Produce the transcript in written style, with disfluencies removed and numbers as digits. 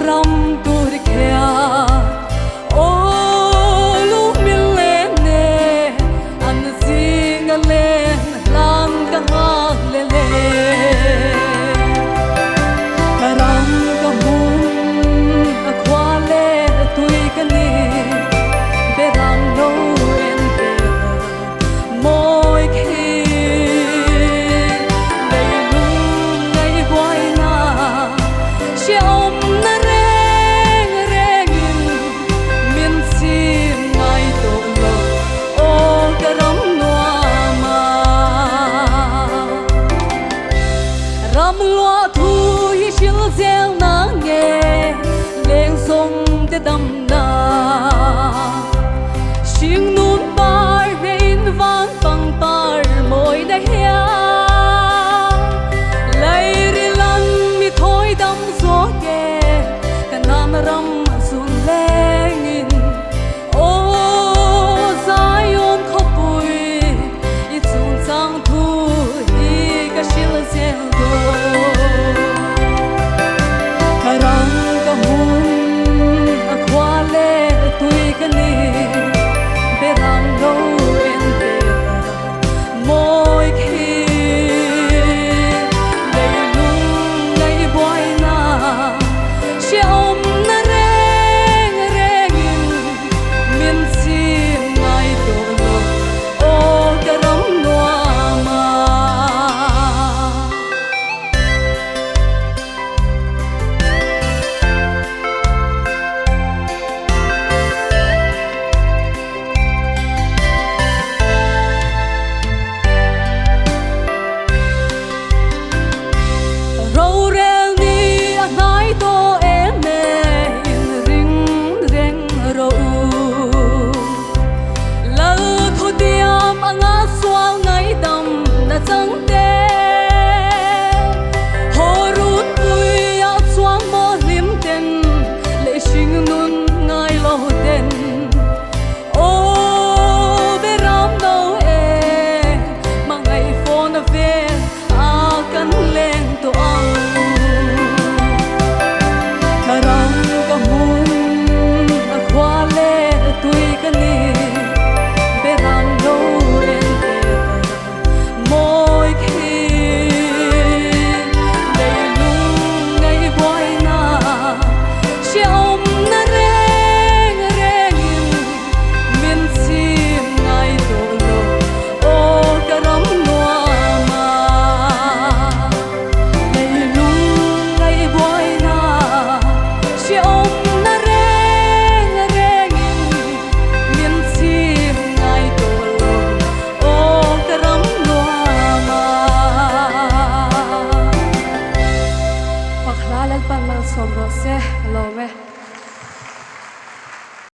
ram tur khia o lu mil le ne an sing le lang ka ngak le le ram ka hun a khwa le tui ka ni be ram no en be moi khi le lu ngai boy na she om na reng reng min si mai to lo o ka ram noa ma ram lo thu hi shil zel na nge leng song te dam na sing nun par vein vang pang par moi na hia lai ri lan mi thoi dam zo ke kanam ram sun leng in o zion khopui I chung chang thu hi ka shil zel do karang ka hun a khwa le tui ka ni be ram no en be moi khi le lung ngai boy na she om na reng reng min si ngai to lo o ka ram noa ma ro rel ni a ngai to em me in ring reng ro la thu tiam anga swal ngai dam na chang te ho rut pui a chuang mo lim ten le sing nun ngai lo ten o be ram no e mangai phone ve a kan leng to ang karang ka hun a khwa le tui ka ni be ram no en be moi khi le lung ngai boy na she om na reng reng min si ngai to lo o ka ram noa ma le lung ngai boy na she om na reng reng min si ngai to lo o ka ram noa ma pakla lal pan mal som ro se lo me